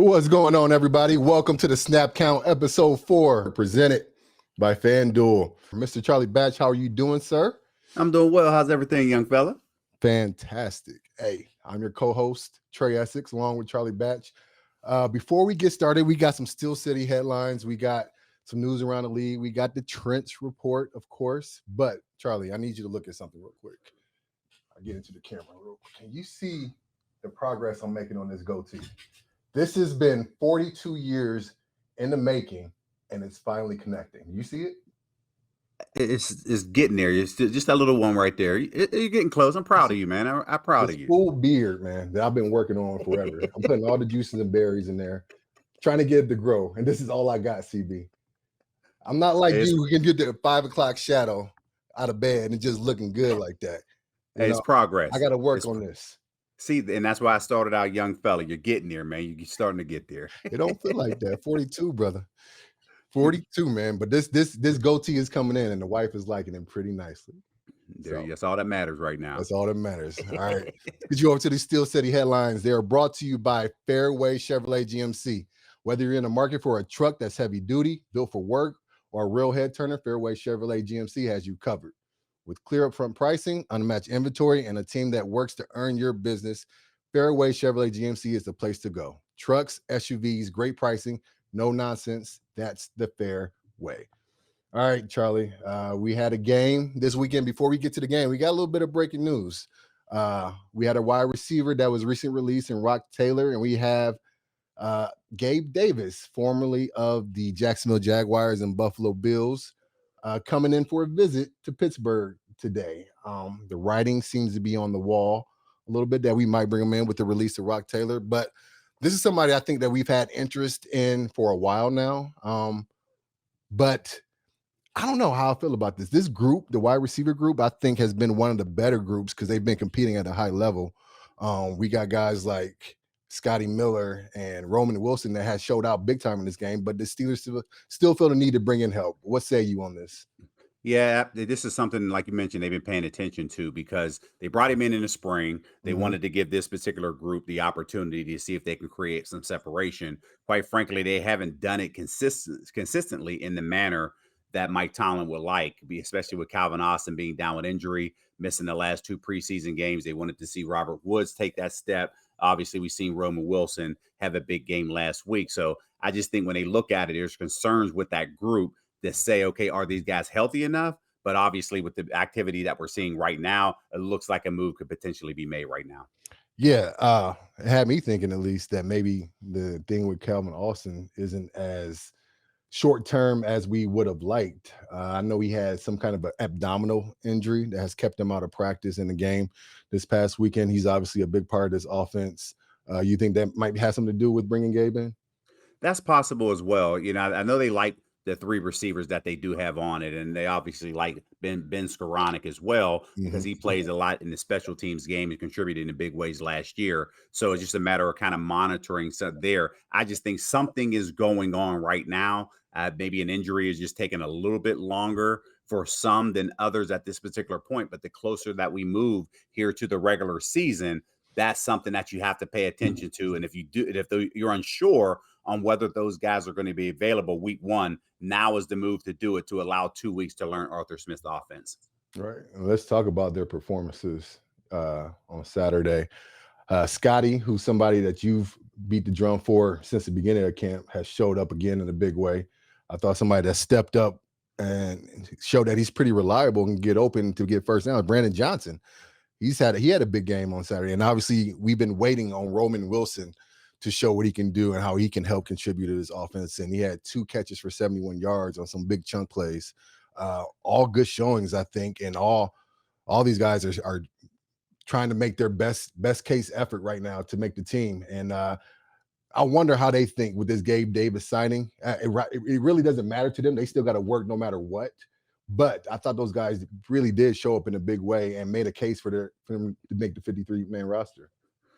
What's going on, everybody? Welcome to the Snap Count episode 4, presented by FanDuel. Mr. Charlie Batch, how are you doing, sir? I'm doing well. How's everything, young fella? Fantastic. Hey, I'm your co-host, Trai, Essex, along with Charlie Batch. Before we get started, we got some Steel City headlines. We got some news around the league. We got the Trench report, of course. But, Charlie, I need you to look at something real quick. I'll get into the camera real quick. Can you see the progress I'm making on this goatee? This has been 42 years in the making, and it's finally connecting. You see it? It's getting there. It's just that little one right there. You're getting close. I'm proud of you, man. I'm proud of you. Full beard, man, that I've been working on forever. I'm putting all the juices and berries in there, trying to get it to grow. And this is all I got, CB. I'm not like you who can get the 5 o'clock shadow out of bed and just looking good like that. It's progress. I got to work on this. See, and that's why I started out young fella. You're getting there, man. You're starting to get there. It don't feel like that. 42, brother. 42, man. But this goatee is coming in, and the wife is liking it pretty nicely. That's all that matters right now. That's all that matters. All right. Get you over to the Steel City headlines. They are brought to you by Fairway Chevrolet GMC. Whether you're in the market for a truck that's heavy duty, built for work, or a real head turner, Fairway Chevrolet GMC has you covered. With clear upfront pricing, unmatched inventory, and a team that works to earn your business, Fairway Chevrolet GMC is the place to go. Trucks, SUVs, great pricing, no nonsense. That's the fair way. All right, Charlie, we had a game this weekend. Before we get to the game, we got a little bit of breaking news. We had a wide receiver that was recently released in Rock Taylor, and we have Gabe Davis, formerly of the Jacksonville Jaguars and Buffalo Bills, coming in for a visit to Pittsburgh today. The writing seems to be on the wall a little bit that we might bring him in with the release of Rock Taylor, but this is somebody I think that we've had interest in for a while now. But I don't know how I feel about this. This group, the wide receiver group, I think has been one of the better groups because they've been competing at a high level. We got guys like Scotty Miller and Roman Wilson that has showed out big time in this game, but the Steelers still feel the need to bring in help. What say you on this? Yeah, this is something, like you mentioned, they've been paying attention to because they brought him in the spring. They wanted to give this particular group the opportunity to see if they can create some separation. Quite frankly, they haven't done it consistently in the manner that Mike Tomlin would like, especially with Calvin Austin being down with injury, missing the last 2 preseason games. They wanted to see Robert Woods take that step. Obviously, we've seen Roman Wilson have a big game last week. So I just think when they look at it, there's concerns with that group that say, okay, are these guys healthy enough? But obviously, with the activity that we're seeing right now, it looks like a move could potentially be made right now. Yeah, it had me thinking at least that maybe the thing with Calvin Austin isn't as short-term as we would have liked. I know he had some kind of an abdominal injury that has kept him out of practice in the game this past weekend. He's obviously a big part of this offense. You think that might have something to do with bringing Gabe in? That's possible as well. You know, I know they like the 3 receivers that they do have on it, and they obviously like Ben Skoranek as well because he plays a lot in the special teams game and contributed in big ways last year. So it's just a matter of kind of monitoring there. I just think something is going on right now. Maybe an injury is just taking a little bit longer for some than others at this particular point. But the closer that we move here to the regular season, that's something that you have to pay attention to. And if you're unsure on whether those guys are going to be available week 1, now is the move to do it, to allow 2 weeks to learn Arthur Smith's offense. Right. Let's talk about their performances on Saturday. Scotty, who's somebody that you've beat the drum for since the beginning of camp, has showed up again in a big way. I thought somebody that stepped up and showed that he's pretty reliable and get open to get first down. Brandon Johnson, he had a big game on Saturday. And obviously we've been waiting on Roman Wilson to show what he can do and how he can help contribute to this offense. And he had 2 catches for 71 yards on some big chunk plays. All good showings, I think. And all these guys are trying to make their best case effort right now to make the team. And I wonder how they think with this Gabe Davis signing. It really doesn't matter to them. They still got to work no matter what. But I thought those guys really did show up in a big way and made a case for them to make the 53-man roster.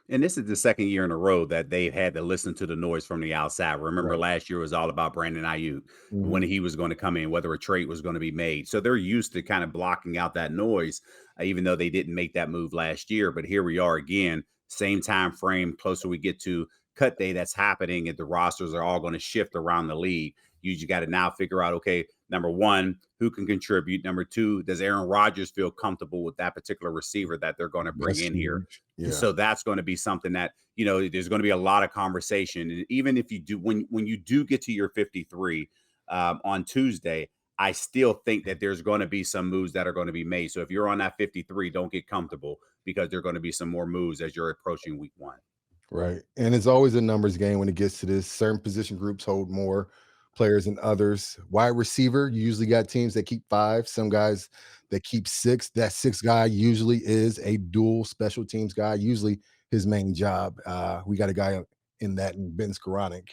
And this is the second year in a row that they've had to listen to the noise from the outside. Remember, last year was all about Brandon Ayuk, when he was going to come in, whether a trade was going to be made. So they're used to kind of blocking out that noise, even though they didn't make that move last year. But here we are again, same time frame, closer we get to cut day that's happening, and the rosters are all going to shift around the league. You just got to now figure out, okay, number one, who can contribute? Number two, does Aaron Rodgers feel comfortable with that particular receiver that they're going to bring That's in here? huge. Yeah. So that's going to be something that, there's going to be a lot of conversation. And even if you do, when you do get to your 53 on Tuesday, I still think that there's going to be some moves that are going to be made. So if you're on that 53, don't get comfortable, because there are going to be some more moves as you're approaching week 1. Right. And it's always a numbers game when it gets to this. Certain position groups hold more players than others. Wide receiver, you usually got teams that keep 5, some guys that keep 6. That 6th guy usually is a dual special teams guy, usually his main job. We got a guy in that, in Ben Skoranek.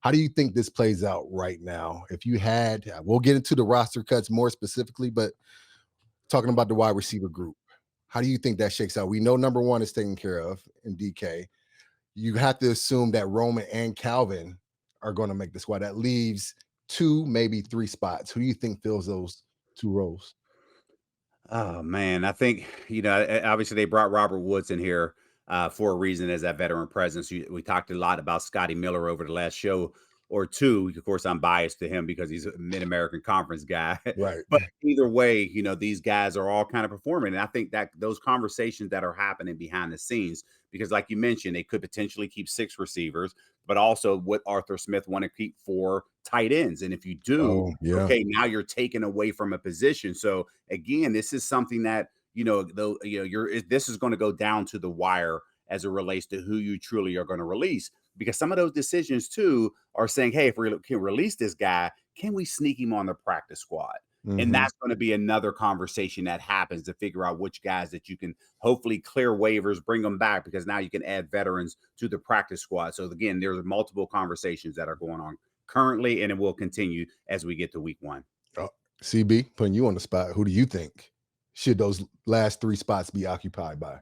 How do you think this plays out right now? If you had, we'll get into the roster cuts more specifically, but talking about the wide receiver group, how do you think that shakes out? We know number 1 is taken care of in DK. You have to assume that Roman and Calvin are going to make the squad. That leaves 2, maybe 3 spots. Who do you think fills those 2 roles? Oh man, I think obviously they brought Robert Woods in here for a reason as that veteran presence. We talked a lot about Scotty Miller over the last show or two. Of course, I'm biased to him because he's a Mid-American Conference guy. Right. But either way, these guys are all kind of performing, and I think that those conversations that are happening behind the scenes, because like you mentioned, they could potentially keep 6 receivers, but also would Arthur Smith want to keep 4 tight ends? And if you do, okay, now you're taking away from a position. So again, this is something that this is going to go down to the wire as it relates to who you truly are going to release, because some of those decisions too are saying, hey, if we can release this guy, can we sneak him on the practice squad? And that's going to be another conversation that happens to figure out which guys that you can hopefully clear waivers, bring them back, because now you can add veterans to the practice squad. So again, there's multiple conversations that are going on currently, and it will continue as we get to week 1. CB, putting you on the spot, who do you think should those last 3 spots be occupied by?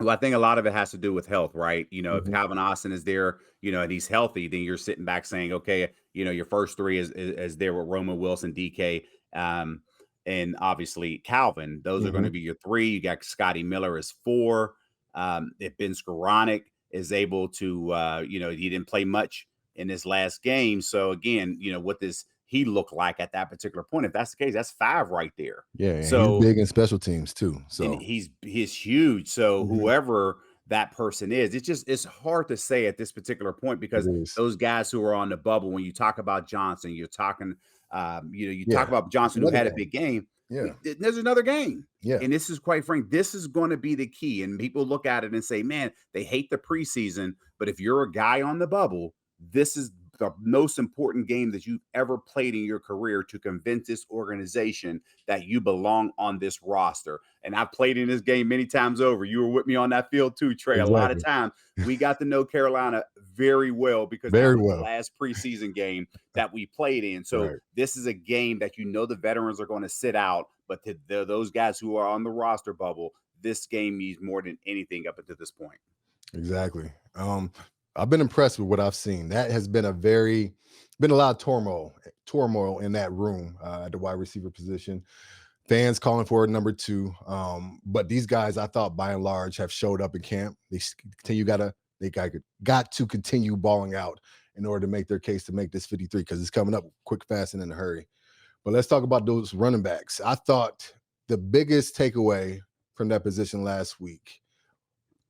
Well, I think a lot of it has to do with health, right? If Calvin Austin is there, and he's healthy, then you're sitting back saying, okay, your first 3 is there with Roman, Wilson, DK, and obviously Calvin. Those are going to be your 3. You got Scotty Miller as 4. If Ben Skoranek is able to, he didn't play much in this last game. So again, what does he look like at that particular point? If that's the case, that's 5 right there. Yeah, so he's big in special teams too. So and he's huge. So whoever that person is, it's hard to say at this particular point, because those guys who are on the bubble, when you talk about Johnson, you're talking, talk about Johnson who had a big game. Yeah, there's another game. Yeah, and this is, quite frank, this is going to be the key. And people look at it and say, man, they hate the preseason, but if you're a guy on the bubble, this is the most important game that you've ever played in your career to convince this organization that you belong on this roster. And I've played in this game many times over. You were with me on that field too, Trai. Exactly. A lot of times we got to know Carolina very well, because that was the last preseason game that we played in. So this is a game that the veterans are going to sit out, but to those guys who are on the roster bubble, this game means more than anything up until this point. Exactly. I've been impressed with what I've seen. That has been been a lot of turmoil in that room at the wide receiver position. Fans calling for it number 2. But these guys, I thought by and large, have showed up in camp. They got to continue balling out in order to make their case to make this 53, because it's coming up quick, fast, and in a hurry. But let's talk about those running backs. I thought the biggest takeaway from that position last week,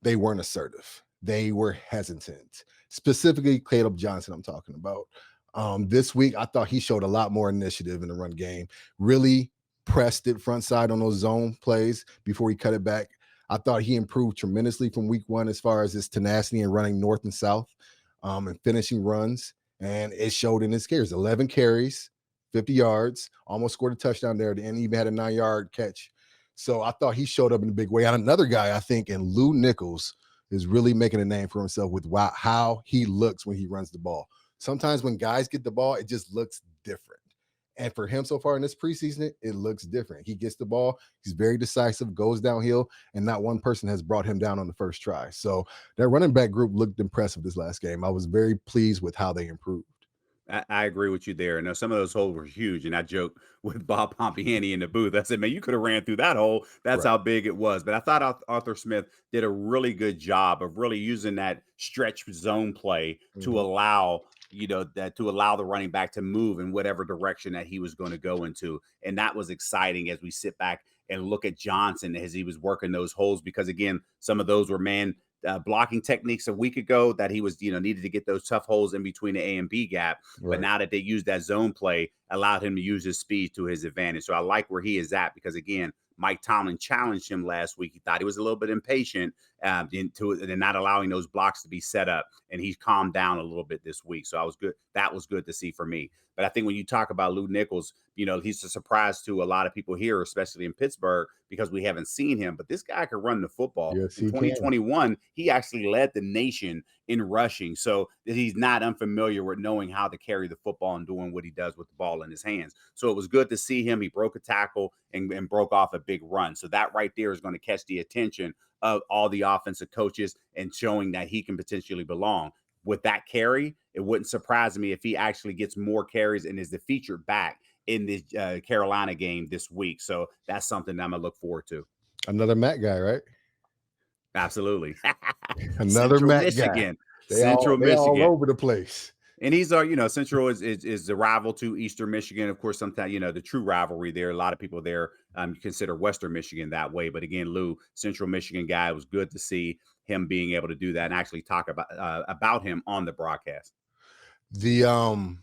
they weren't assertive. They were hesitant. Specifically, Caleb Johnson, I'm talking about. This week, I thought he showed a lot more initiative in the run game. Really pressed it front side on those zone plays before he cut it back. I thought he improved tremendously from week 1 as far as his tenacity and running north and south and finishing runs. And it showed in his carries. 11 carries, 50 yards, almost scored a touchdown there, and even had a 9-yard catch. So I thought he showed up in a big way. And another guy, I think, in Lou Nichols, is really making a name for himself with how he looks when he runs the ball. Sometimes when guys get the ball, it just looks different. And for him so far in this preseason, it looks different. He gets the ball, he's very decisive, goes downhill, and not one person has brought him down on the first try. So that running back group looked impressive this last game. I was very pleased with how they improved. I agree with you there. And some of those holes were huge. And I joked with Bob Pompiani in the booth. I said, man, you could have ran through that hole. That's Right. how big it was. But I thought Arthur Smith did a really good job of really using that stretch zone play to Mhm. allow, that to allow the running back to move in whatever direction that he was going to go into. And that was exciting as we sit back and look at Johnson as he was working those holes, because again, some of those were blocking techniques a week ago that he was, needed to get those tough holes in between the A and B gap. But Right. now that they used that zone play, allowed him to use his speed to his advantage. So I like where he is at, because again, Mike Tomlin challenged him last week. He thought he was a little bit impatient and not allowing those blocks to be set up, and he's calmed down a little bit this week. So I was good. That was good to see for me. But I think when you talk about Lou Nichols, he's a surprise to a lot of people here, especially in Pittsburgh, because we haven't seen him. But this guy can run the football. Yes, In he can. 2021, he actually led the nation in rushing. So that he's not unfamiliar with knowing how to carry the football and doing what he does with the ball in his hands. So it was good to see him. He broke a tackle and broke off a big run. So that right there is going to catch the attention of all the offensive coaches and showing that he can potentially belong. With that carry, it wouldn't surprise me if he actually gets more carries and is the featured back in this Carolina game this week. So that's something that I'm going to look forward to. Another Matt guy, right? Absolutely. Another Central Matt guy. Michigan. They all Central they all Michigan. over the place. And he's our, Central is the rival to Eastern Michigan. Of course, sometimes, the true rivalry there. A lot of people there consider Western Michigan that way. But again, Lou, Central Michigan guy, it was good to see him being able to do that and actually talk about him on the broadcast. The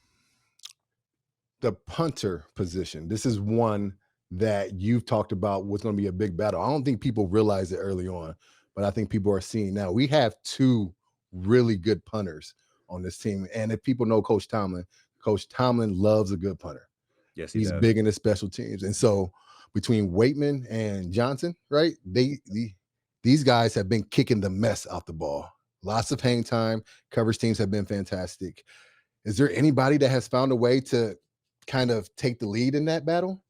punter position. This is one that you've talked about was going to be a big battle. I don't think people realize it early on, but I think people are seeing now. We have two really good punters on this team. And if people know Coach Tomlin loves a good punter. Yes, he He's does. big into special teams. And so between Waitman and Johnson, right? These guys have been kicking the mess out the ball. Lots of hang time. Coverage teams have been fantastic. Is there anybody that has found a way to kind of take the lead in that battle?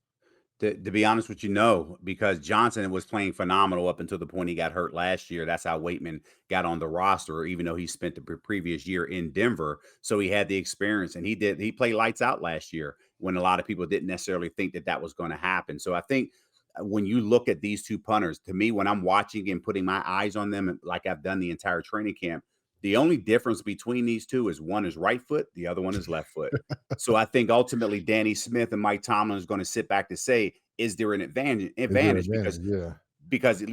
To be honest with you, no, because Johnson was playing phenomenal up until the point he got hurt last year. That's how Waitman got on the roster, even though he spent the previous year in Denver. So he had the experience, and he played lights out last year when a lot of people didn't necessarily think that was going to happen. So I think when you look at these two punters, to me, when I'm watching and putting my eyes on them, like I've done the entire training camp, the only difference between these two is one is right foot, the other one is left foot. So I think ultimately Danny Smith and Mike Tomlin is going to sit back to say, is there an advantage? Is there an Advantage advantage? Yeah. because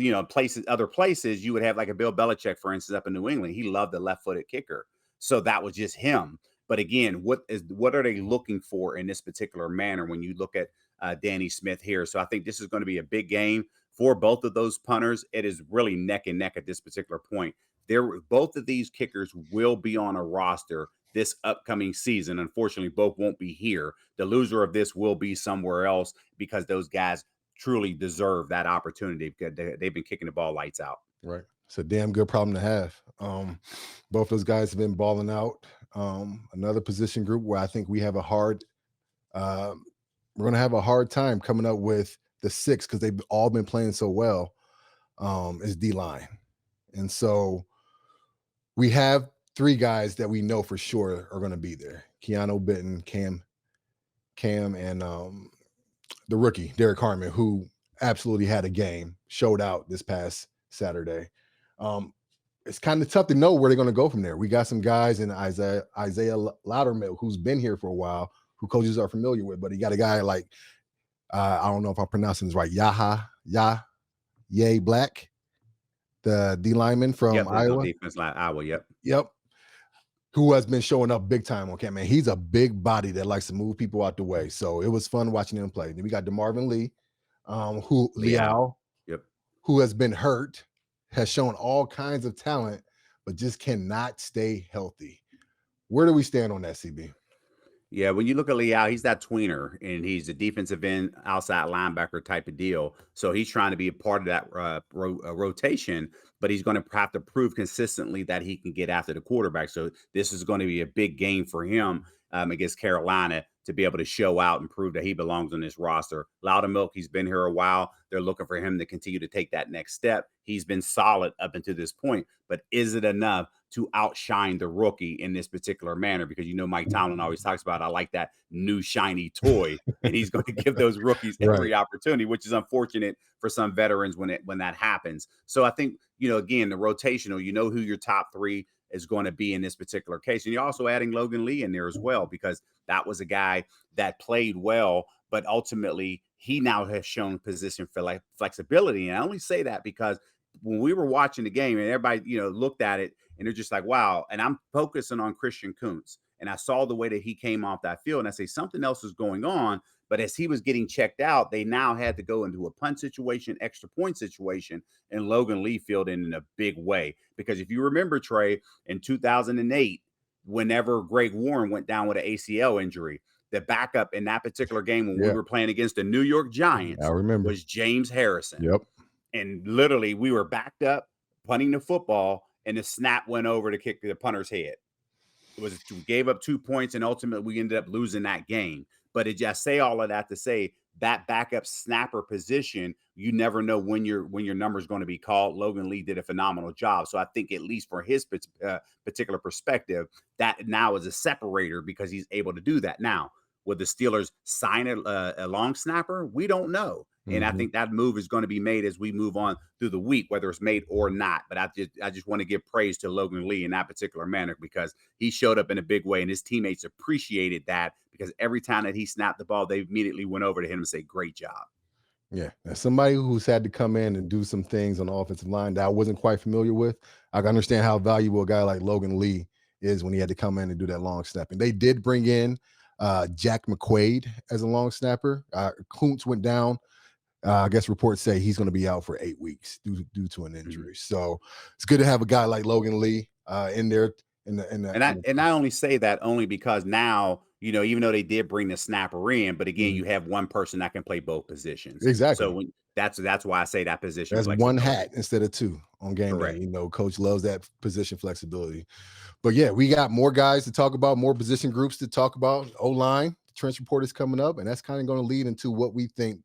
other places you would have like a Bill Belichick, for instance, up in New England. He loved the left-footed kicker, so that was just him. But again, what are they looking for in this particular manner when you look at Danny Smith here? So I think this is going to be a big game for both of those punters. It is really neck and neck at this particular point. Both of these kickers will be on a roster this upcoming season. Unfortunately, both won't be here. The loser of this will be somewhere else because those guys truly deserve that opportunity because they've been kicking the ball lights out. Right. It's a damn good problem to have. Both those guys have been balling out. Another position group where I think we have we're going to have a hard time coming up with the six because they've all been playing so well, is D-line. And so we have three guys that we know for sure are going to be there. Keanu Benton, Cam, and the rookie, Derek Harmon, who absolutely had a game, showed out this past Saturday. It's kind of tough to know where they're going to go from there. We got some guys in Isaiah Loudermilk, who's been here for a while, who coaches are familiar with, but he got a guy like, I don't know if I'm pronouncing this right, Yay Black, the D lineman from Iowa. Defense line, Iowa, yep. Yep. Who has been showing up big time on camp, man. He's a big body that likes to move people out the way. So it was fun watching him play. Then we got DeMarvin Lee, Liao, yep, who has been hurt, has shown all kinds of talent, but just cannot stay healthy. Where do we stand on that, CB? Yeah, when you look at Liao, he's that tweener, and he's a defensive end, outside linebacker type of deal. So he's trying to be a part of that rotation, but he's going to have to prove consistently that he can get after the quarterback. So this is going to be a big game for him against Carolina to be able to show out and prove that he belongs on this roster. Loudermilk, he's been here a while. They're looking for him to continue to take that next step. He's been solid up until this point, but is it enough to outshine the rookie in this particular manner? Because Mike Tomlin always talks about, I like that new shiny toy, and he's going to give those rookies every opportunity, which is unfortunate for some veterans when that happens. So I think, again, the rotational, who your top three is going to be in this particular case. And you're also adding Logan Lee in there as well, because that was a guy that played well, but ultimately he now has shown position for flexibility. And I only say that because when we were watching the game and everybody, looked at it and they're just like, wow. And I'm focusing on Christian Kuntz. And I saw the way that he came off that field and I say something else is going on. But as he was getting checked out, they now had to go into a punt situation, extra point situation, and Logan Lee filled in a big way. Because if you remember, Trai, in 2008, whenever Greg Warren went down with an ACL injury, the backup in that particular game when we were playing against the New York Giants was James Harrison. Yep. And literally, we were backed up, punting the football, and the snap went over to kick the punter's head. We gave up 2 points, and ultimately we ended up losing that game. But I say all of that to say that backup snapper position, you never know when your number is going to be called. Logan Lee did a phenomenal job. So I think at least for his particular perspective, that now is a separator because he's able to do that. Now, would the Steelers sign a long snapper? We don't know. And I think that move is going to be made as we move on through the week, whether it's made or not. But I just want to give praise to Logan Lee in that particular manner because he showed up in a big way and his teammates appreciated that because every time that he snapped the ball, they immediately went over to him and say, great job. Yeah. As somebody who's had to come in and do some things on the offensive line that I wasn't quite familiar with, I can understand how valuable a guy like Logan Lee is when he had to come in and do that long snapping. They did bring in Jack McQuaid as a long snapper. Kuntz went down. I guess reports say he's going to be out for 8 weeks due to an injury. So it's good to have a guy like Logan Lee in there. And I only say that only because now, even though they did bring the snapper in, but again, you have one person that can play both positions. Exactly. So that's why I say that position. That's one hat instead of two on game day. Coach loves that position flexibility. But yeah, we got more guys to talk about, more position groups to talk about. O-line, the trench report is coming up, and that's kind of going to lead into what we think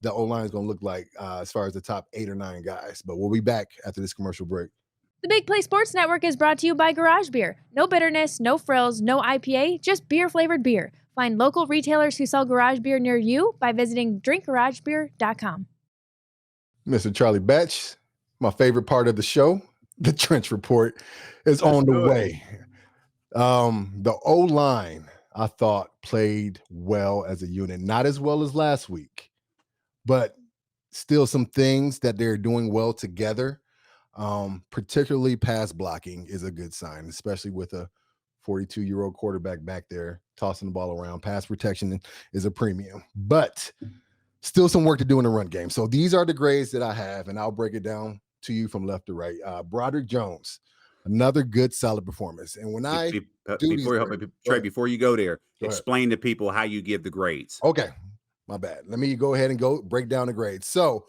the O-line is going to look like as far as the top 8 or 9 guys. But we'll be back after this commercial break. The Big Play Sports Network is brought to you by Garage Beer. No bitterness, no frills, no IPA, just beer-flavored beer. Find local retailers who sell garage beer near you by visiting drinkgaragebeer.com. Mr. Charlie Batch, my favorite part of the show, the Trench Report, is on the way. The O-line, I thought, played well as a unit. Not as well as last week, but still some things that they're doing well together. Particularly pass blocking is a good sign, especially with a 42-year-old quarterback back there tossing the ball around. Pass protection is a premium, but still some work to do in the run game. So these are the grades that I have, and I'll break it down to you from left to right. Broderick Jones, another good, solid performance. And when before you go there, explain to people how you give the grades. Okay, my bad. Let me go ahead and break down the grades. So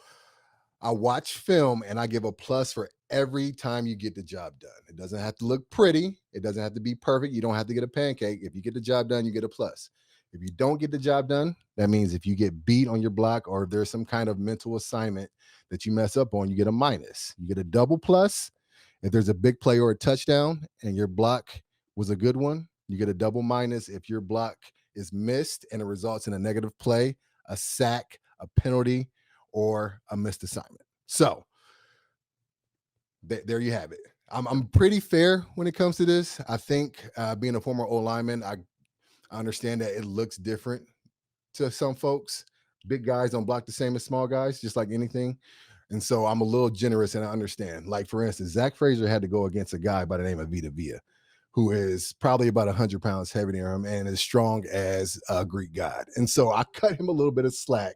I watch film and I give a plus for every time you get the job done. It doesn't have to look pretty. It doesn't have to be perfect. You don't have to get a pancake. If you get the job done, you get a plus. If you don't get the job done, that means if you get beat on your block or if there's some kind of mental assignment that you mess up on, you get a minus. You get a double plus. If there's a big play or a touchdown and your block was a good one, you get a double minus. If your block is missed and it results in a negative play, a sack, a penalty, or a missed assignment. So there you have it. I'm pretty fair when it comes to this. I think being a former O-lineman, I understand that it looks different to some folks. Big guys don't block the same as small guys, just like anything. And so I'm a little generous and I understand. Like, for instance, Zach Frazier had to go against a guy by the name of Vita Vea, who is probably about 100 pounds heavier than him and as strong as a Greek god. And so I cut him a little bit of slack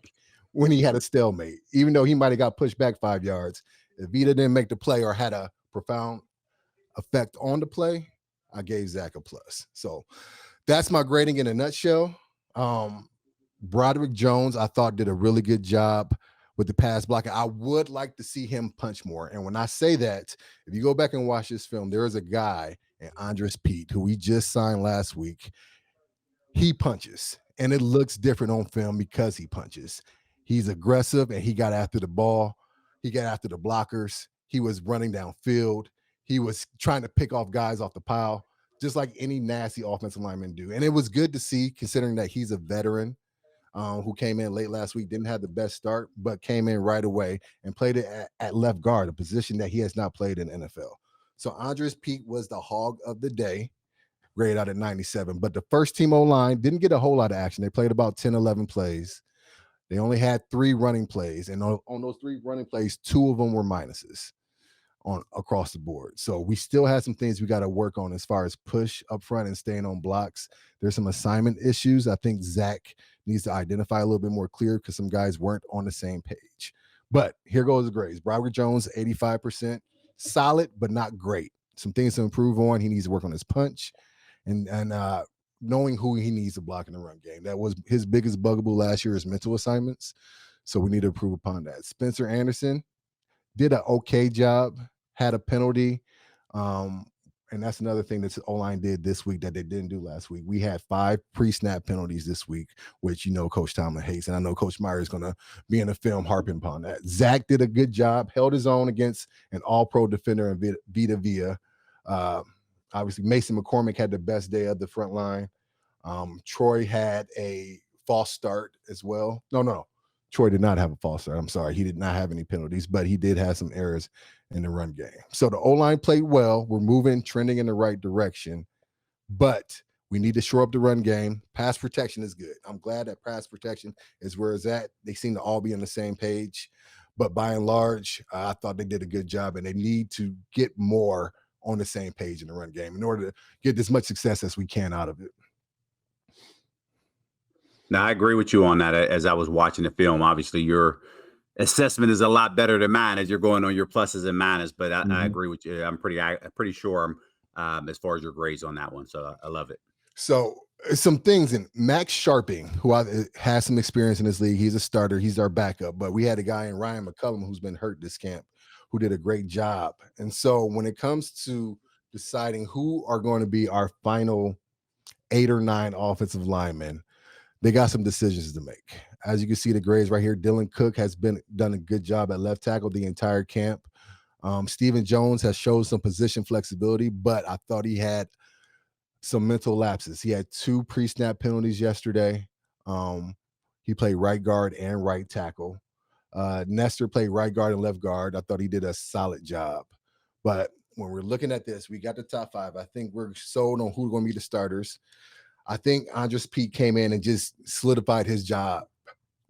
when he had a stalemate, even though he might have got pushed back 5 yards. If Vita didn't make the play or had a profound effect on the play, I gave Zach a plus. So that's my grading in a nutshell. Broderick Jones, I thought, did a really good job with the pass blocking. I would like to see him punch more. And when I say that, if you go back and watch this film, there is a guy, Andres Pete, who we just signed last week. he punches, and it looks different on film because he punches. He's aggressive, and he got after the ball. He got after the blockers. He was running downfield. He was trying to pick off guys off the pile, just like any nasty offensive lineman do. And it was good to see, considering that he's a veteran who came in late last week, didn't have the best start, but came in right away and played it at left guard, a position that he has not played in the NFL. So Andres Pete was the hog of the day, graded out at 97. But the first team O-line didn't get a whole lot of action. They played about 10, 11 plays. They only had 3 running plays. And on those 3 running plays, 2 of them were minuses across the board. So we still have some things we got to work on as far as push up front and staying on blocks. There's some assignment issues. I think Zach needs to identify a little bit more clear because some guys weren't on the same page. But here goes the grades. Broderick Jones, 85%. Solid, but not great. Some things to improve on. He needs to work on his punch and knowing who he needs to block in the run game. That was his biggest bugaboo last year, is mental assignments. So we need to improve upon that. Spencer Anderson did an okay job, had a penalty. And that's another thing that O-line did this week that they didn't do last week. We had 5 pre-snap penalties this week, which, Coach Tomlin hates. And I know Coach Meyer is going to be in the film harping upon that. Zach did a good job, held his own against an all-pro defender in Vita Villa. Obviously, Mason McCormick had the best day of the front line. Troy had a false start as well. No. Troy did not have a false start. I'm sorry. He did not have any penalties, but he did have some errors in the run game. So the O-line played well. We're moving, trending in the right direction, but we need to shore up the run game. Pass protection is good. I'm glad that pass protection is where it's at. They seem to all be on the same page, but by and large, I thought they did a good job, and they need to get more on the same page in the run game in order to get as much success as we can out of it. Now, I agree with you on that. As I was watching the film, obviously your assessment is a lot better than mine as you're going on your pluses and minuses, but I agree with you. I'm pretty sure as far as your grades on that one. So I love it. So some things in Max Sharping, who has some experience in this league. He's a starter. He's our backup, but we had a guy in Ryan McCullum who's been hurt this camp, who did a great job. And so when it comes to deciding who are going to be our final 8 or 9 offensive linemen, they got some decisions to make. As you can see the grades right here, Dylan Cook has done a good job at left tackle the entire camp. Stephen Jones has showed some position flexibility, but I thought he had some mental lapses. He had 2 pre-snap penalties yesterday. He played right guard and right tackle. Nestor played right guard and left guard. I thought he did a solid job. But when we're looking at this, we got the top 5. I think we're sold on who's going to be the starters. I think Andres Pete came in and just solidified his job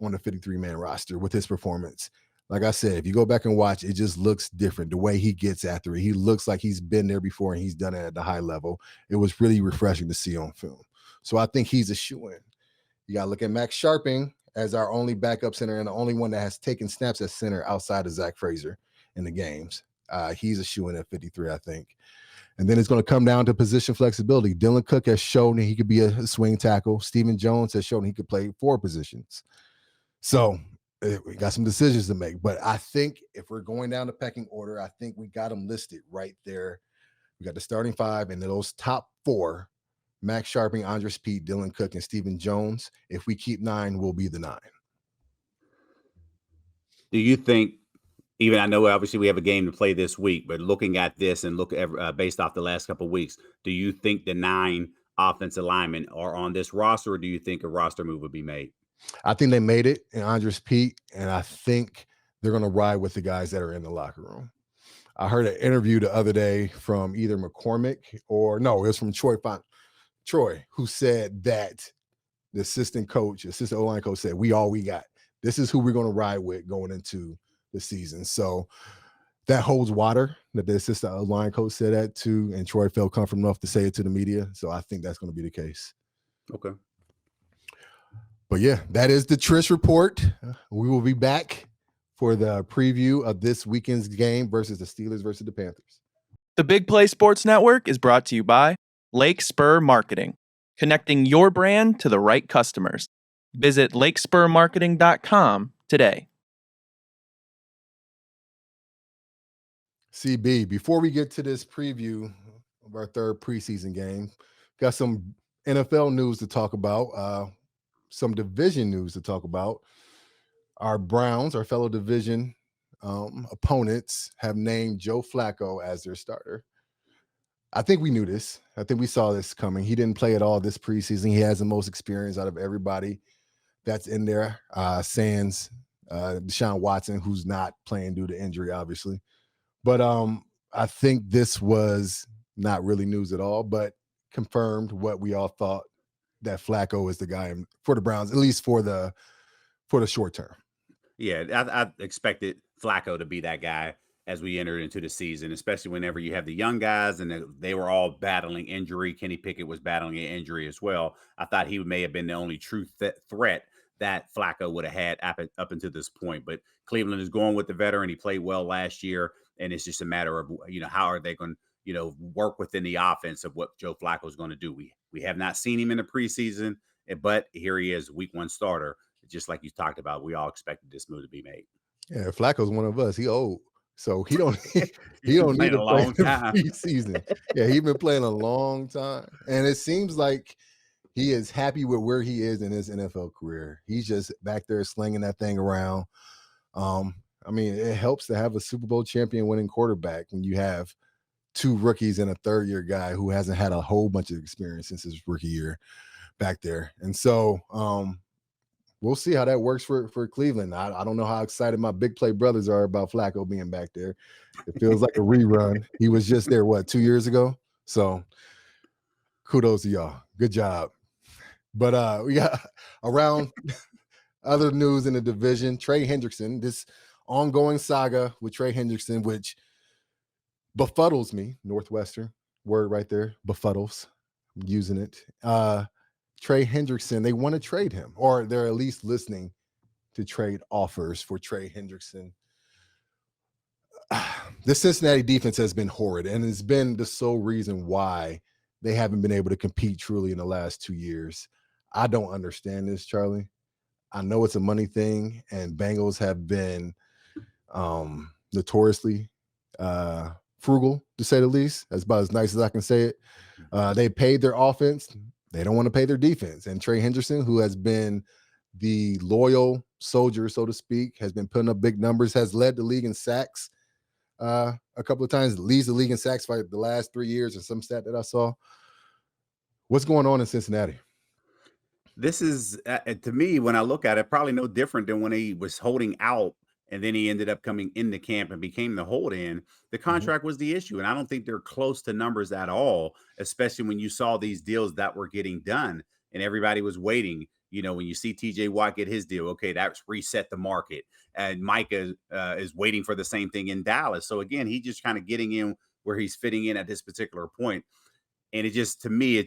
on the 53-man roster with his performance. Like I said, if you go back and watch, it just looks different. The way he gets after it, he looks like he's been there before and he's done it at the high level. It was really refreshing to see on film. So I think he's a shoo-in. You got to look at Max Sharping as our only backup center and the only one that has taken snaps at center outside of Zach Frazier in the games. He's a shoo-in at 53, I think. And then it's going to come down to position flexibility. Dylan Cook has shown that he could be a swing tackle. Stephen Jones has shown he could play 4 positions. So we got some decisions to make. But I think if we're going down the pecking order, I think we got them listed right there. We got the starting 5, and those top 4, Max Sharping, Andres Pete, Dylan Cook, and Stephen Jones. If we keep 9, we'll be the 9. Do you think, even I know obviously we have a game to play this week, but looking at this and look at based off the last couple of weeks, do you think the 9 offensive linemen are on this roster, or do you think a roster move would be made? I think they made it in Andres Pete, and I think they're going to ride with the guys that are in the locker room. I heard an interview the other day from either McCormick or no, it was from Troy, who said that the assistant O-line coach said, we got. This is who we're going to ride with going into the season. So that holds water, that the assistant O-line coach said that too, and Troy felt comfortable enough to say it to the media. So I think that's going to be the case. Okay. But yeah, that is the Trish report. We will be back for the preview of this weekend's game versus the Steelers versus the Panthers. The Big Play Sports Network is brought to you by Lake Spur Marketing, connecting your brand to the right customers. Visit lakespurmarketing.com today. CB, before we get to this preview of our 3rd preseason game, got some NFL news to talk about, some division news to talk about. Our Browns, our fellow division opponents, have named Joe Flacco as their starter. I think we knew this. I think we saw this coming. He didn't play at all this preseason. He has the most experience out of everybody that's in there, sans Deshaun Watson, who's not playing due to injury, obviously. But I think this was not really news at all, but confirmed what we all thought, that Flacco is the guy for the Browns, at least for the short term. Yeah, I expected Flacco to be that guy as we entered into the season, especially whenever you have the young guys and they were all battling injury. Kenny Pickett was battling an injury as well. I thought he may have been the only true threat that Flacco would have had up until this point. But Cleveland is going with the veteran. He played well last year, and it's just a matter of, how are they going to, work within the offense of what Joe Flacco is going to do. We have not seen him in the preseason, but here he is, week 1 starter. Just like you talked about, we all expected this move to be made. Yeah, Flacco's one of us. He old, so he don't need to play in the preseason. Yeah, he's been playing a long time, and it seems like he is happy with where he is in his NFL career. He's just back there slinging that thing around. I mean, it helps to have a Super Bowl champion winning quarterback when you have 2 rookies and a third-year guy who hasn't had a whole bunch of experience since his rookie year back there. And so we'll see how that works for Cleveland. I don't know how excited my big play brothers are about Flacco being back there. It feels like a rerun. He was just there, 2 years ago? So kudos to y'all. Good job. But we got around other news in the division. Trey Hendrickson, this ongoing saga with Trey Hendrickson, which befuddles me. Northwestern word right there, befuddles. I'm using it. Trey Hendrickson, they want to trade him, or they're at least listening to trade offers for Trey Hendrickson. The Cincinnati defense has been horrid, and it's been the sole reason why they haven't been able to compete truly in the last 2 years. I don't understand this, Charlie. I know it's a money thing, and Bengals have been notoriously frugal, to say the least. That's about as nice as I can say it. They paid their offense. They don't want to pay their defense. And Trey Hendrickson, who has been the loyal soldier, so to speak, has been putting up big numbers, has led the league in sacks a couple of times, leads the league in sacks for the last 3 years, or some stat that I saw. What's going on in Cincinnati? This is, to me, when I look at it, probably no different than when he was holding out and then he ended up coming into camp and became the hold-in. The contract was the issue, and I don't think they're close to numbers at all, especially when you saw these deals that were getting done and everybody was waiting. When you see TJ Watt get his deal, okay, that's reset the market. And Micah is waiting for the same thing in Dallas. So, again, he's just kind of getting in where he's fitting in at this particular point. And it just, to me, I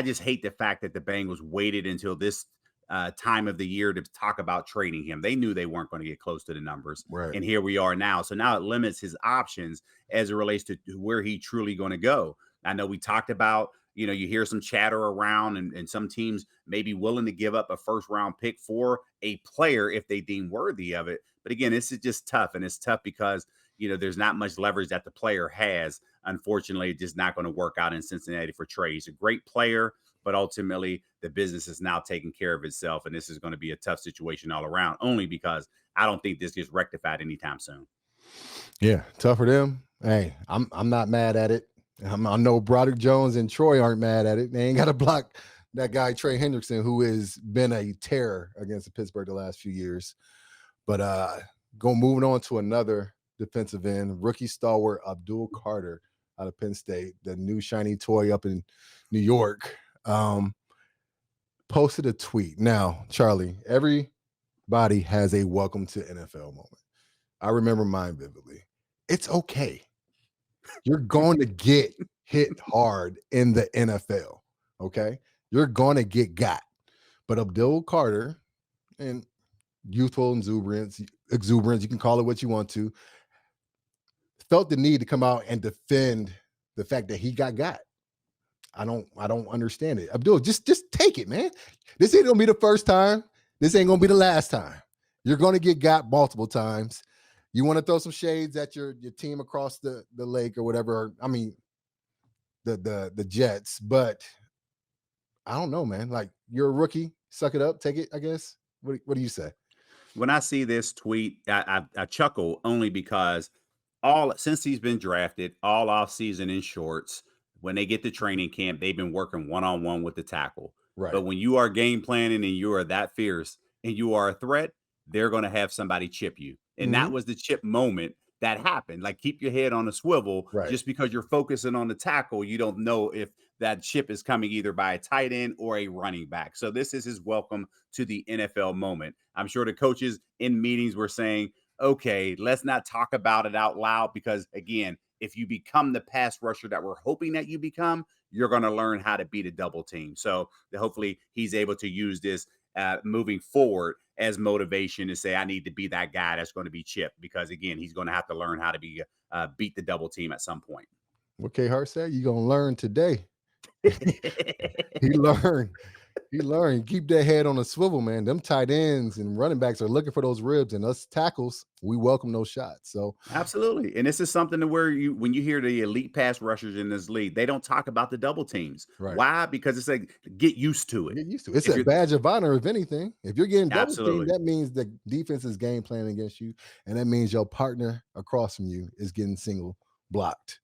just hate the fact that the Bengals waited until this time of the year to talk about trading him. They knew they weren't going to get close to the numbers. Right. And here we are now. So now it limits his options as it relates to where he truly going to go. I know we talked about, you hear some chatter around and some teams may be willing to give up a first-round pick for a player if they deem worthy of it. But again, this is just tough. And it's tough because, there's not much leverage that the player has. Unfortunately, it's just not going to work out in Cincinnati for Trey. He's a great player, but ultimately the business is now taking care of itself. And this is going to be a tough situation all around, only because I don't think this gets rectified anytime soon. Yeah, tough for them. Hey, I'm not mad at it. I know Broderick Jones and Troy aren't mad at it. They ain't got to block that guy, Trey Hendrickson, who has been a terror against the Pittsburgh the last few years. But moving on to another defensive end, rookie stalwart Abdul Carter out of Penn State, the new shiny toy up in New York, posted a tweet. Now, Charlie, everybody has a welcome to NFL moment. I remember mine vividly. It's okay. You're going to get hit hard in the NFL, okay? You're going to get got. But Abdul Carter, and youthful exuberance, you can call it what you want to, felt the need to come out and defend the fact that he got. I don't understand it. Abdul, just take it, man. This ain't gonna be the first time. This ain't gonna be the last time. You're gonna get got multiple times. You want to throw some shades at your team across the lake or whatever. I mean, the Jets, but I don't know, man. Like, you're a rookie, suck it up, take it, I guess. What do you say? When I see this tweet, I chuckle only because since he's been drafted, all off season in shorts, when they get to training camp, they've been working one-on-one with the tackle. Right. But when you are game planning and you are that fierce and you are a threat, they're going to have somebody chip you. And that was the chip moment that happened. Like, keep your head on a swivel. Right. Just because you're focusing on the tackle, you don't know if that chip is coming either by a tight end or a running back. So this is his welcome to the NFL moment. I'm sure the coaches in meetings were saying, okay, let's not talk about it out loud, because again, if you become the pass rusher that we're hoping that you become, you're going to learn how to beat a double team. So hopefully he's able to use this moving forward as motivation to say, I need to be that guy that's going to be chipped, because again, he's going to have to learn how to be beat the double team at some point. What K Hart said, you're going to learn today. He learned. Keep that head on a swivel, man. Them tight ends and running backs are looking for those ribs, and us tackles, we welcome those shots. So absolutely. And this is something to where when you hear the elite pass rushers in this league, they don't talk about the double teams. Right. Why? Because it's like, get used to it. Get used to it. It's a badge of honor, if anything. If you're getting double teamed, that means the defense is game planning against you, and that means your partner across from you is getting single blocked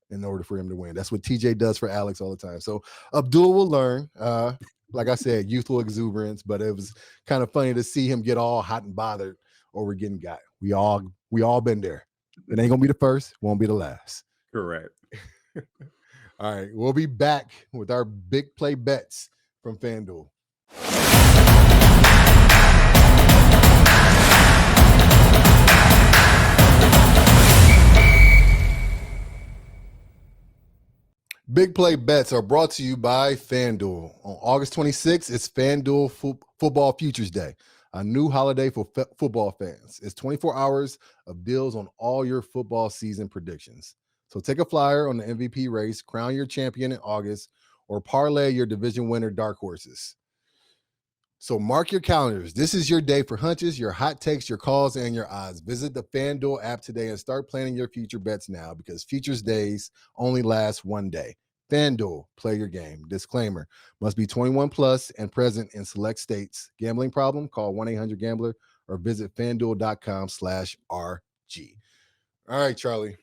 in order for him to win. That's what TJ does for Alex all the time. So Abdul will learn. Like I said, youthful exuberance, but it was kind of funny to see him get all hot and bothered over getting got. We all been there. It ain't gonna be the first, won't be the last. Correct. All right, we'll be back with our big play bets from FanDuel. Big play bets are brought to you by FanDuel. On August 26th, it's FanDuel Football Futures Day, a new holiday for football fans. It's 24 hours of deals on all your football season predictions. So take a flyer on the MVP race, crown your champion in August, or parlay your division winner dark horses. So mark your calendars. This is your day for hunches, your hot takes, your calls, and your odds. Visit the FanDuel app today and start planning your future bets now, because futures days only last one day. FanDuel, play your game. Disclaimer, must be 21 plus and present in select states. Gambling problem? Call 1-800-GAMBLER or visit FanDuel.com/RG. All right, Charlie,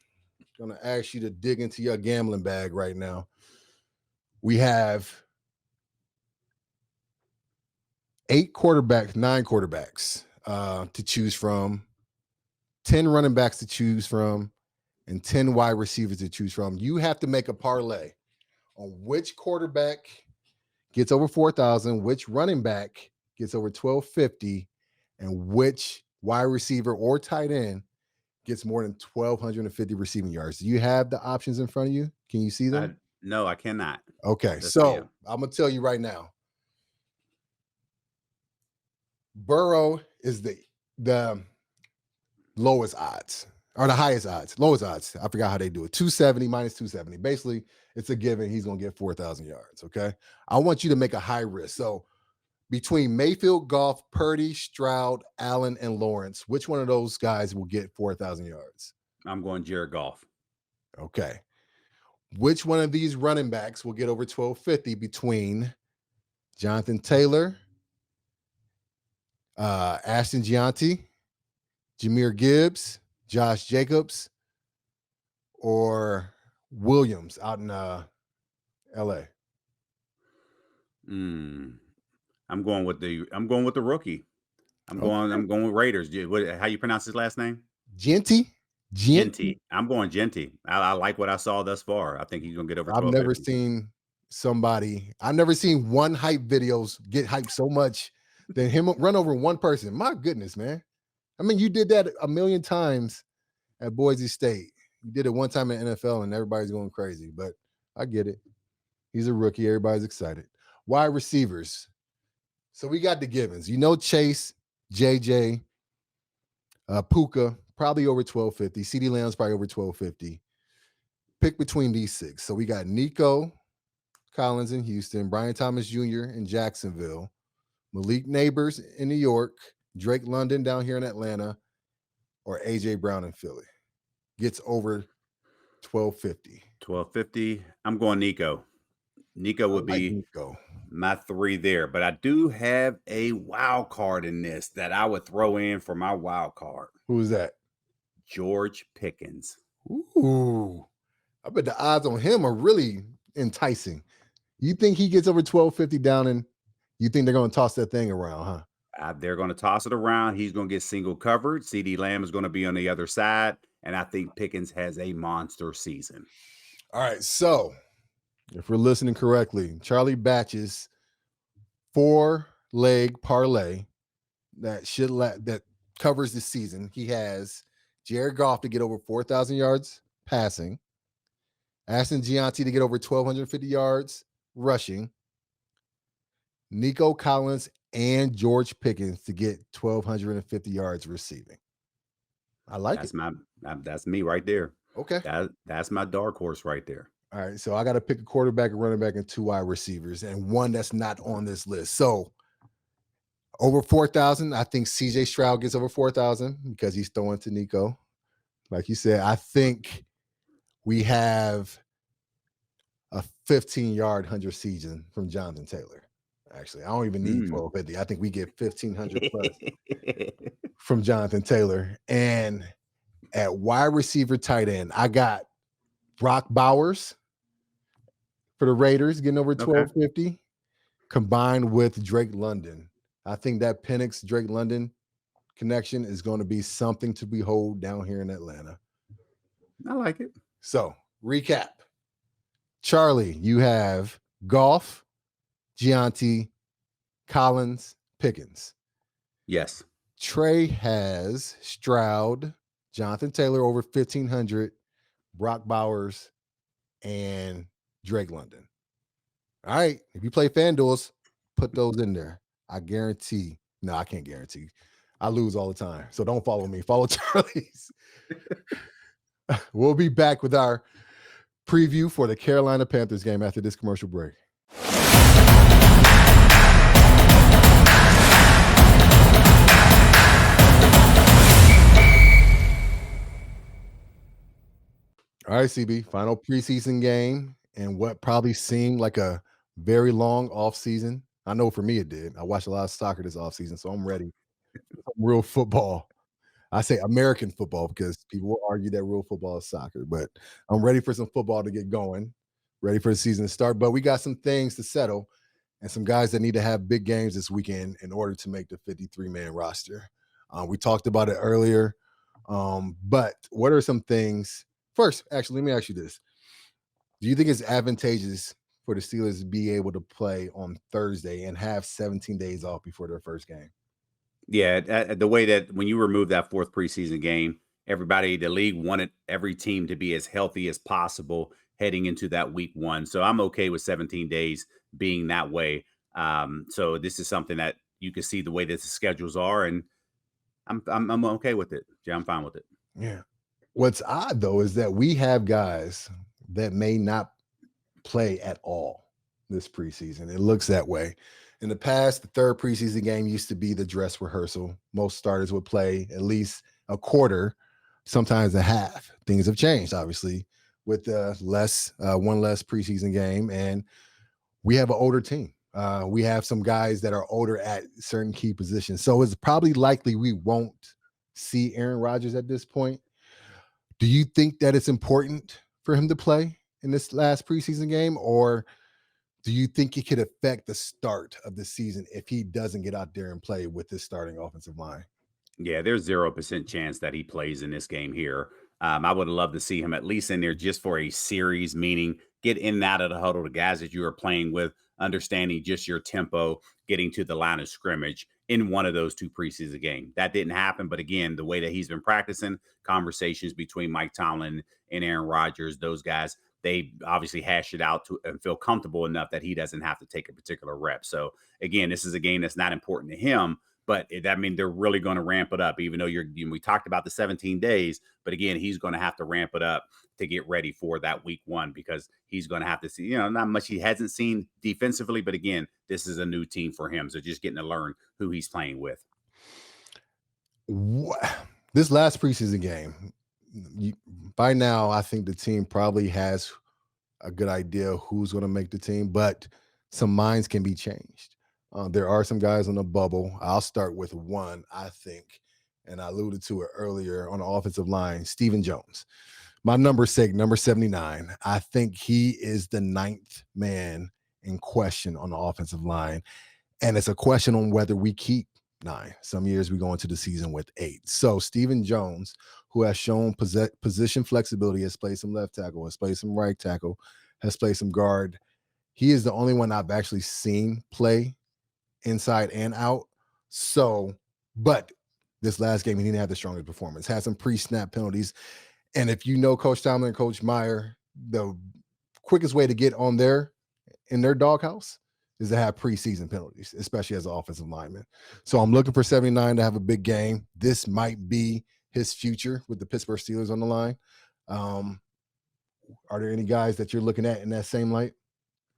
I'm going to ask you to dig into your gambling bag right now. We have 9 quarterbacks to choose from, 10 running backs to choose from, and 10 wide receivers to choose from. You have to make a parlay on which quarterback gets over 4,000, which running back gets over 1,250, and which wide receiver or tight end gets more than 1,250 receiving yards. Do you have the options in front of you? Can you see them? No, I cannot. Okay, so I'm going to tell you right now. Burrow is the lowest odds, or the highest odds, lowest odds. I forgot how they do it. 270 minus 270. Basically, it's a given he's going to get 4,000 yards, okay? I want you to make a high risk. So between Mayfield, Goff, Purdy, Stroud, Allen, and Lawrence, which one of those guys will get 4,000 yards? I'm going Jared Goff. Okay. Which one of these running backs will get over 1,250 between Jonathan Taylor, Ashton Gianti, Jahmyr Gibbs, Josh Jacobs, or Williams out in LA? I'm going with the rookie. I'm going with Raiders. How you pronounce his last name? Genty. I'm going Genty. I like what I saw thus far. I think he's going to get over 12. I've never seen one hype videos get hyped so much than him run over one person. My goodness, man. I mean, you did that a million times at Boise State. You did it one time in NFL and everybody's going crazy, but I get it. He's a rookie. Everybody's excited. Wide receivers. So we got the givens. Chase, JJ, Puka, probably over 1,250. CeeDee Lamb's probably over 1,250. Pick between these 6. So we got Nico Collins in Houston, Brian Thomas Jr. in Jacksonville, Malik Neighbors in New York, Drake London down here in Atlanta, or A.J. Brown in Philly. Gets over 1,250. 1,250. I'm going Nico. Nico would like be Nico. my 3 there, but I do have a wild card in this that I would throw in for my wild card. Who is that? George Pickens. Ooh, I bet the odds on him are really enticing. You think he gets over 1250 down, and you think they're going to toss that thing around, huh? They're going to toss it around. He's going to get single covered. CeeDee Lamb is going to be on the other side, and I think Pickens has a monster season. All right, so if we're listening correctly, Charlie Batch's 4-leg parlay that covers the season. He has Jared Goff to get over 4,000 yards passing, Ashton Gianti to get over 1,250 yards rushing, Nico Collins and George Pickens to get 1,250 yards receiving. I like it. That's me right there. Okay. That's my dark horse right there. All right. So I got to pick a quarterback, a running back, and 2 wide receivers, and one that's not on this list. So over 4,000, I think CJ Stroud gets over 4,000 because he's throwing to Nico. Like you said, I think we have a 15-yard 100 season from Jonathan Taylor. Actually, I don't even need 1,250. I think we get 1,500 plus from Jonathan Taylor. And at wide receiver tight end, I got Brock Bowers for the Raiders getting over 1,250 combined with Drake London. I think that Penix Drake London connection is going to be something to behold down here in Atlanta. I like it. So, recap. Charlie, you have Goff, Gianti, Collins, Pickens. Yes. Trai has Stroud, Jonathan Taylor over 1,500, Brock Bowers, and Drake London. All right. If you play FanDuels, put those in there. I guarantee. No, I can't guarantee. I lose all the time. So don't follow me. Follow Charlie's. We'll be back with our preview for the Carolina Panthers game after this commercial break. All right, CB, final preseason game and what probably seemed like a very long offseason. I know for me it did. I watched a lot of soccer this offseason, so I'm ready for real football. I say American football because people will argue that real football is soccer, but I'm ready for some football to get going, ready for the season to start. But we got some things to settle and some guys that need to have big games this weekend in order to make the 53-man roster. We talked about it earlier, but what are some things? First, actually, let me ask you this. Do you think it's advantageous for the Steelers to be able to play on Thursday and have 17 days off before their first game? Yeah, the way that when you remove that 4th preseason game, everybody, the league wanted every team to be as healthy as possible heading into that week 1. So I'm okay with 17 days being that way. So this is something that you can see the way that the schedules are, and I'm okay with it. Yeah, I'm fine with it. Yeah. What's odd, though, is that we have guys that may not play at all this preseason. It looks that way. In the past, the 3rd preseason game used to be the dress rehearsal. Most starters would play at least a quarter, sometimes a half. Things have changed, obviously, with one less preseason game. And we have an older team. We have some guys that are older at certain key positions. So it's probably likely we won't see Aaron Rodgers at this point. Do you think that it's important for him to play in this last preseason game, or do you think it could affect the start of the season if he doesn't get out there and play with his starting offensive line? Yeah, there's 0% chance that he plays in this game here. I would love to see him at least in there just for a series, meaning get in and out of the huddle, the guys that you are playing with, understanding just your tempo, getting to the line of scrimmage in one of those 2 preseason games. That didn't happen. But again, the way that he's been practicing, conversations between Mike Tomlin and Aaron Rodgers, those guys, they obviously hash it out to and feel comfortable enough that he doesn't have to take a particular rep. So again, this is a game that's not important to him, but that means they're really going to ramp it up, even though we talked about the 17 days, but again, he's going to have to ramp it up to get ready for that week 1 because he's going to have to see, not much he hasn't seen defensively, but again, this is a new team for him. So just getting to learn who he's playing with. This last preseason game, by now, I think the team probably has a good idea who's going to make the team, but some minds can be changed. There are some guys on the bubble. I'll start with one, I think, and I alluded to it earlier on the offensive line, Stephen Jones. My number's sake, number 79. I think he is the 9th man in question on the offensive line. And it's a question on whether we keep 9. Some years we go into the season with 8. So Stephen Jones, who has shown position flexibility, has played some left tackle, has played some right tackle, has played some guard. He is the only one I've actually seen play inside and out. So, but this last game, he didn't have the strongest performance, had some pre-snap penalties. And if you know Coach Tomlin and Coach Meyer, the quickest way to get on in their doghouse is to have preseason penalties, especially as an offensive lineman. So I'm looking for 79 to have a big game. This might be his future with the Pittsburgh Steelers on the line. Are there any guys that you're looking at in that same light?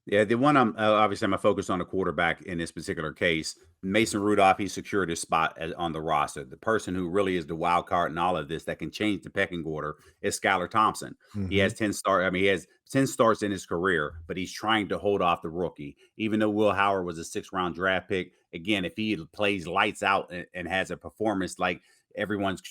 Yeah, the one I'm obviously I'm focused on the quarterback in this particular case. Mason Rudolph, he secured his spot on the roster. The person who really is the wild card in all of this that can change the pecking order is Skylar Thompson. Mm-hmm. He has 10 starts. I mean, he has 10 starts in his career, but he's trying to hold off the rookie. Even though Will Howard was a 6th-round draft pick, again, if he plays lights out and has a performance like everyone's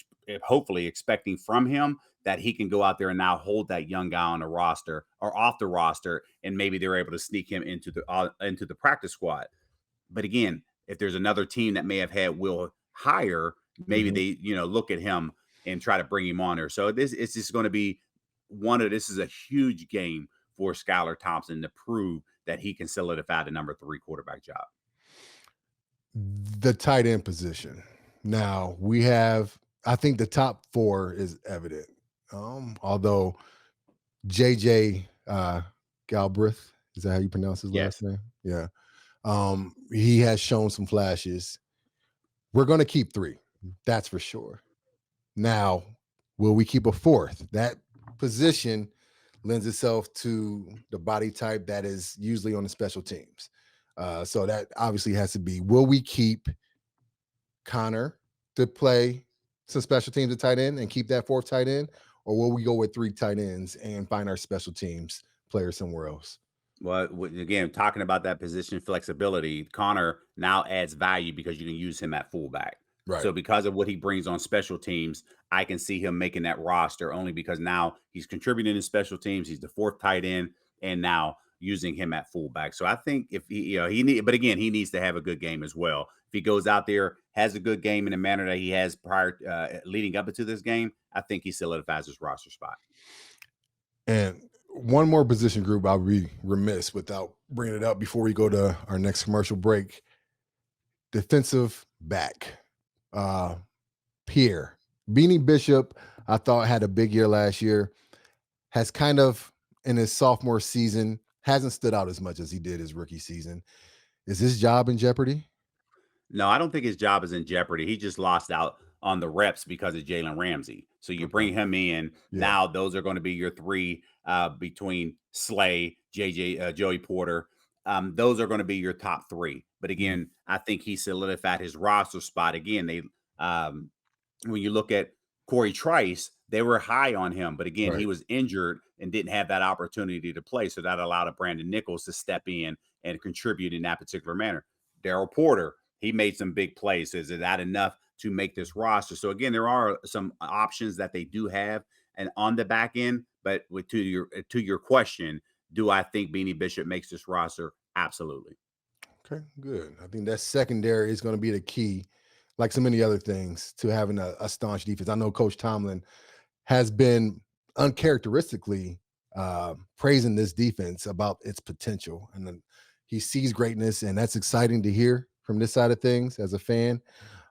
hopefully expecting from him, that he can go out there and now hold that young guy on the roster or off the roster, and maybe they're able to sneak him into the practice squad. But again, if there's another team that may have had Will higher, maybe they look at him and try to bring him on there. So it's just going to be this is a huge game for Skylar Thompson to prove that he can solidify the number 3 quarterback job. The tight end position. Now we have, I think the top 4 is evident. Although JJ Galbraith, is that how you pronounce his last name? Yeah. He has shown some flashes. We're going to keep 3. That's for sure. Now, will we keep a 4th? That position lends itself to the body type that is usually on the special teams. So that obviously has to be, will we keep Connor to play some special teams at tight end and keep that 4th tight end? Or will we go with 3 tight ends and find our special teams player somewhere else? Well, again, talking about that position flexibility, Connor now adds value because you can use him at fullback. Right. So because of what he brings on special teams, I can see him making that roster only because now he's contributing to special teams. He's the 4th tight end, and now using him at fullback. So I think if he needs to have a good game as well. If he goes out there, has a good game in the manner that he has prior leading up into this game, I think he solidifies his roster spot. And one more position group I'll be remiss without bringing it up before we go to our next commercial break. Defensive back. Pierre. Beanie Bishop, I thought, had a big year last year. Has kind of, in his sophomore season, hasn't stood out as much as he did his rookie season. Is his job in jeopardy? No, I don't think his job is in jeopardy. He just lost out on the reps because of Jalen Ramsey. So you bring him in. Yeah. Now those are going to be your 3 between Slay, Joey Porter. Those are going to be your top 3. But again, I think he solidified his roster spot. Again, when you look at Corey Trice, they were high on him. But again, He was injured and didn't have that opportunity to play. So that allowed Brandon Nichols to step in and contribute in that particular manner. Darryl Porter, he made some big plays. Is that enough to make this roster? So again, there are some options that they do have and on the back end. But to your question, do I think Beanie Bishop makes this roster? Absolutely. Okay, good. I think that secondary is going to be the key, like so many other things, to having a staunch defense. I know Coach Tomlin has been uncharacteristically praising this defense about its potential. And then he sees greatness, and that's exciting to hear from this side of things as a fan.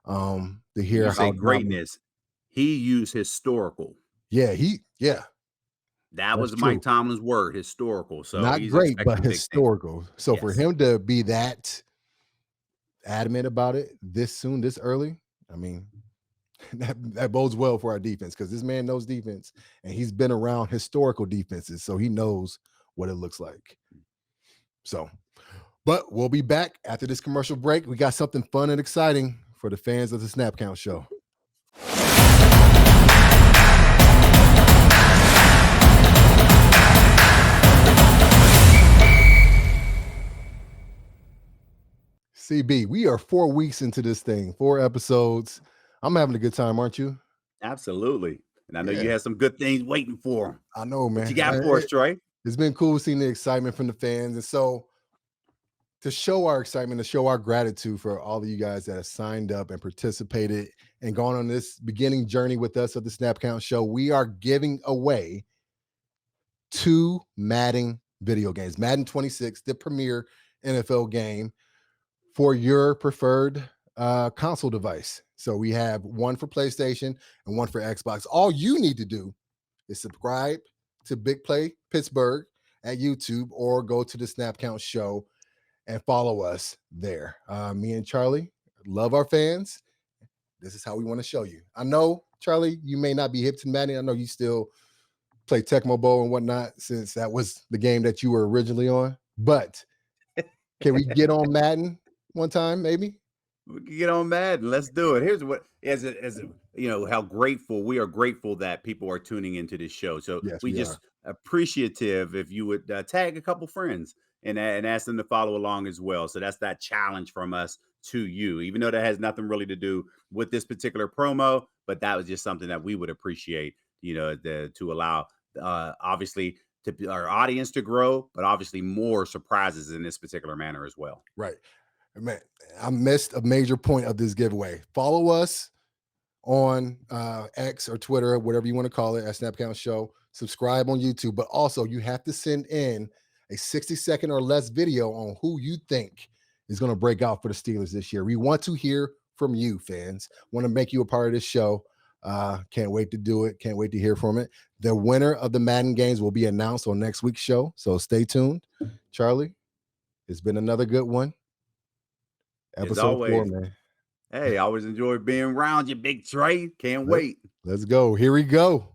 To hear how greatness, he used historical. Yeah. That was Mike Tomlin's word, historical. So not great, but historical. So for him to be that adamant about it this soon, this early, I mean, that bodes well for our defense, because this man knows defense and he's been around historical defenses, so he knows what it looks like. So, but we'll be back after this commercial break. We got something fun and exciting for the fans of the Snap Count Show. CB, we are 4 weeks into this thing, 4 episodes. I'm having a good time, aren't you? Absolutely. And I know you Yeah. had some good things waiting for him. I know, man. What you got for us, Trai? It's been cool seeing the excitement from the fans. And so to show our excitement, to show our gratitude for all of you guys that have signed up and participated and gone on this beginning journey with us of the Snap Count Show, we are giving away 2 Madden video games. Madden 26, the premier NFL game for your preferred console device. So we have one for PlayStation and one for Xbox. All you need to do is subscribe to Big Play Pittsburgh at YouTube or go to the Snap Count Show and follow us there. Me and Charlie love our fans. This is how we want to show you. I know, Charlie, you may not be hip to Madden. I know you still play Tecmo Bowl and whatnot since that was the game that you were originally on. But can we get on Madden one time, maybe? We can get on Madden. Let's do it. Here's what, how grateful we are grateful that people are tuning into this show. So Yes, we just appreciative if you would tag a couple friends and ask them to follow along as well. So that's that challenge from us to you, even though that has nothing really to do with this particular promo, but that was just something that we would appreciate, to allow, obviously, to our audience to grow, but obviously more surprises in this particular manner as well. Right. Man, I missed a major point of this giveaway. Follow us on X or Twitter, whatever you want to call it, at Snap Count Show. Subscribe on YouTube, but also you have to send in a 60-second or less video on who you think is going to break out for the Steelers this year. We want to hear from you, fans. Want to make you a part of this show. Can't wait to do it. Can't wait to hear from it. The winner of the Madden games will be announced on next week's show, so stay tuned. Charlie, it's been another good one. Episode 4, man. Hey, I always enjoy being around you, Big Trai. Can't wait. Let's go. Here we go.